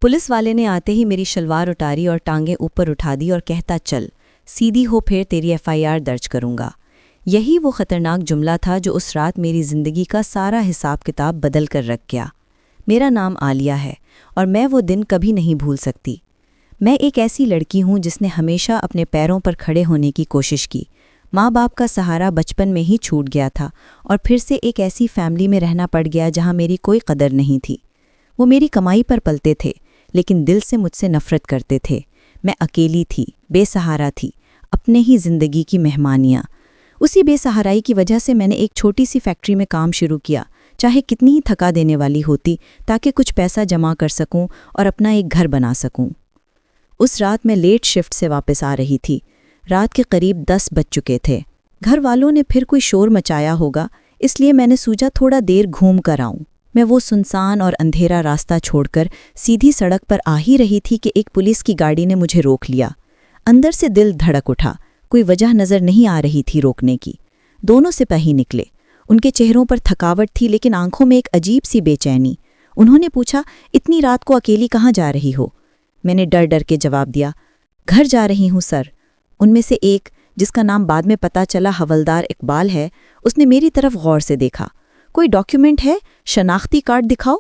Police वाले ने आते ही मेरी शलवार उतारी और टांगें ऊपर उठा दी और कहता, चल सीधी हो, फिर तेरी एफआईआर दर्ज करूंगा। यही वो खतरनाक जुमला था जो उस रात मेरी जिंदगी का सारा हिसाब किताब बदल कर रख गया। मेरा नाम आलिया है और मैं वो दिन कभी नहीं भूल सकती। मैं एक ऐसी लड़की हूँ जिसने हमेशा अपने पैरों पर खड़े होने की कोशिश की। माँ बाप का सहारा बचपन में ही छूट गया था और फिर से एक ऐसी फैमिली में रहना पड़ गया जहाँ मेरी कोई कदर नहीं थी। वो मेरी कमाई पर पलते थे लेकिन दिल से मुझसे नफरत करते थे। मैं अकेली थी, बेसहारा थी, अपने ही जिंदगी की मेहमानियाँ। उसी बेसहाराई की वजह से मैंने एक छोटी सी फैक्ट्री में काम शुरू किया, चाहे कितनी ही थका देने वाली होती, ताकि कुछ पैसा जमा कर सकूं और अपना एक घर बना सकूं। उस रात मैं लेट शिफ्ट से वापस आ रही थी। रात के करीब 10 बज चुके थे। घर वालों ने फिर कोई शोर मचाया होगा, इसलिए मैंने सोचा थोड़ा देर घूम कर आऊं। मैं वो सुनसान और अंधेरा रास्ता छोड़कर सीधी सड़क पर आ ही रही थी कि एक पुलिस की गाड़ी ने मुझे रोक लिया। अंदर से दिल धड़क उठा। कोई वजह नज़र नहीं आ रही थी रोकने की। दोनों सिपाही निकले। उनके चेहरों पर थकावट थी लेकिन आंखों में एक अजीब सी बेचैनी। उन्होंने पूछा, इतनी रात को अकेली कहाँ जा रही हो? मैंने डर डर के जवाब दिया, घर जा रही हूँ सर। उनमें से एक, जिसका नाम बाद में पता चला हवलदार इकबाल है, उसने मेरी तरफ गौर से देखा। कोई डॉक्यूमेंट है? शनाख्ती कार्ड दिखाओ।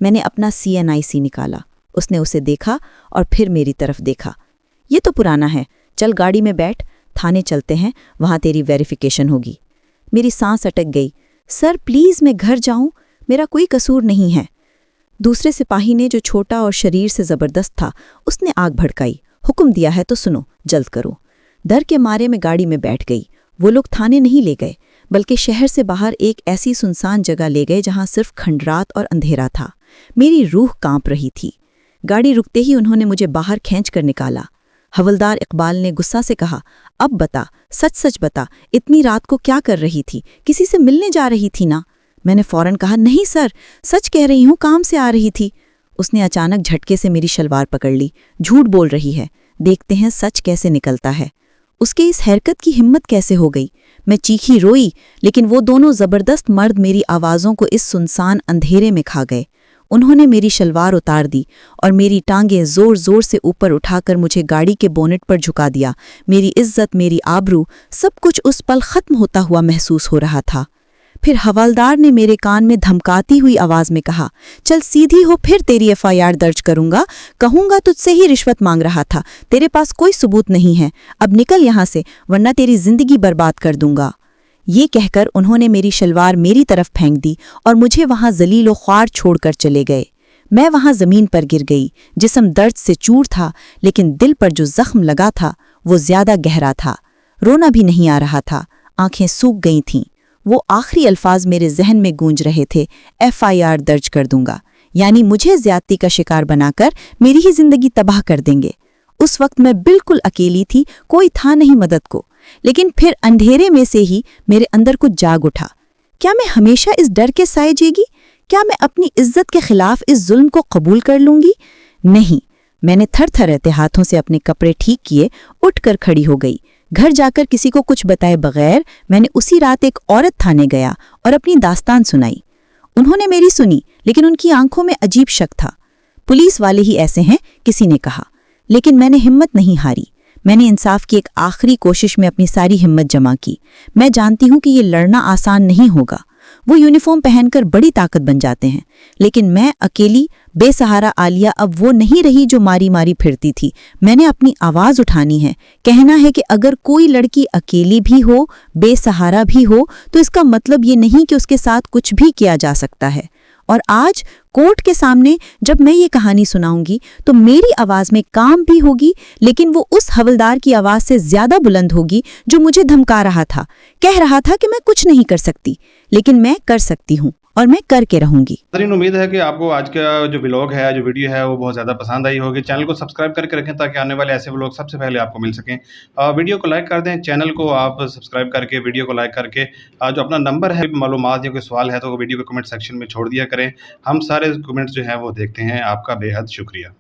मैंने अपना CNIC निकाला। उसने उसे देखा और फिर मेरी तरफ देखा। ये तो पुराना है, चल गाड़ी में बैठ, थाने चलते हैं, वहाँ तेरी वेरिफिकेशन होगी। मेरी सांस अटक गई। सर प्लीज़ मैं घर जाऊँ, मेरा कोई कसूर नहीं है। दूसरे सिपाही ने, जो छोटा और शरीर से ज़बरदस्त था, उसने आग भड़काई। हुक्म दिया है तो सुनो, जल्द करो। डर के मारे मैं गाड़ी में बैठ गई। वो लोग थाने नहीं ले गए, बल्कि शहर से बाहर एक ऐसी सुनसान जगह ले गए जहां सिर्फ खंडरात और अंधेरा था। मेरी रूह कांप रही थी। गाड़ी रुकते ही उन्होंने मुझे बाहर खींच कर निकाला। हवलदार इकबाल ने गुस्सा से कहा, अब बता, सच सच बता, इतनी रात को क्या कर रही थी? किसी से मिलने जा रही थी ना? मैंने फौरन कहा, नहीं सर, सच कह रही हूँ, काम से आ रही थी। उसने अचानक झटके से मेरी शलवार पकड़ ली। झूठ बोल रही है, देखते हैं सच कैसे निकलता है। उसके इस हरकत की हिम्मत कैसे हो गई? मैं चीखी रोई, लेकिन वो दोनों जबरदस्त मर्द मेरी आवाज़ों को इस सुनसान अंधेरे में खा गए। उन्होंने मेरी शलवार उतार दी और मेरी टांगें जोर जोर से ऊपर उठाकर मुझे गाड़ी के बोनेट पर झुका दिया। मेरी इज्जत, मेरी आबरू, सब कुछ उस पल खत्म होता हुआ महसूस हो रहा था। फिर हवलदार ने मेरे कान में धमकाती हुई आवाज में कहा, चल सीधी हो, फिर तेरी FIR दर्ज करूंगा। कहूंगा तुझसे ही रिश्वत मांग रहा था, तेरे पास कोई सबूत नहीं है। अब निकल यहाँ से, वरना तेरी जिंदगी बर्बाद कर दूंगा। ये कहकर उन्होंने मेरी शलवार मेरी तरफ फेंक दी और मुझे वहां जलीलो ख्वार छोड़कर चले गए। मैं वहां जमीन पर गिर गई। जिस्म दर्द से चूर था, लेकिन दिल पर जो जख्म लगा था वो ज्यादा गहरा था। रोना भी नहीं आ रहा था, आंखें सूख गई थीं। वो आखिरी अल्फाज मेरे जहन में गूंज रहे थे, FIR दर्ज कर दूंगा, यानी मुझे ज्यादती का शिकार बनाकर मेरी ही जिंदगी तबाह कर देंगे। उस वक्त मैं बिल्कुल अकेली थी, कोई था नहीं मदद को। लेकिन फिर अंधेरे में से ही मेरे अंदर कुछ जाग उठा। क्या मैं हमेशा इस डर के साए जीगी? क्या मैं अपनी इज्जत के खिलाफ इस जुल्म को कबूल कर लूंगी? नहीं। मैंने थरथराते हाथों से अपने कपड़े ठीक किए, उठकर खड़ी हो गई। घर जाकर किसी को कुछ बताए बगैर मैंने उसी रात एक औरत थाने गया और अपनी दास्तान सुनाई। उन्होंने मेरी सुनी, लेकिन उनकी आंखों में अजीब शक था। पुलिस वाले ही ऐसे हैं, किसी ने कहा। लेकिन मैंने हिम्मत नहीं हारी। मैंने इंसाफ की एक आखिरी कोशिश में अपनी सारी हिम्मत जमा की। मैं जानती हूँ कि ये लड़ना आसान नहीं होगा। वो यूनिफॉर्म पहनकर बड़ी ताकत बन जाते हैं, लेकिन मैं अकेली बेसहारा आलिया अब वो नहीं रही जो मारी मारी फिरती थी। मैंने अपनी आवाज़ उठानी है। कहना है कि अगर कोई लड़की अकेली भी हो, बेसहारा भी हो, तो इसका मतलब ये नहीं कि उसके साथ कुछ भी किया जा सकता है। और आज कोर्ट के सामने जब मैं ये कहानी सुनाऊंगी तो मेरी आवाज़ में काम भी होगी, लेकिन वो उस हवलदार की आवाज़ से ज़्यादा बुलंद होगी जो मुझे धमका रहा था, कह रहा था कि मैं कुछ नहीं कर सकती, लेकिन मैं कर सकती हूँ और मैं करके रहूंगी। नाज़रीन, उम्मीद है कि आपको आज का जो व्लॉग है, जो वीडियो है, वो बहुत ज़्यादा पसंद आई होगी। चैनल को सब्सक्राइब करके रखें ताकि आने वाले ऐसे व्लॉग सबसे पहले आपको मिल सकें। वीडियो को लाइक कर दें, चैनल को आप सब्सक्राइब करके, वीडियो को लाइक करके जो अपना नंबर है, मालूमात या कोई सवाल है तो वीडियो को कमेंट सेक्शन में छोड़ दिया करें। हम सारे कमेंट्स जो हैं वो देखते हैं। आपका बेहद शुक्रिया।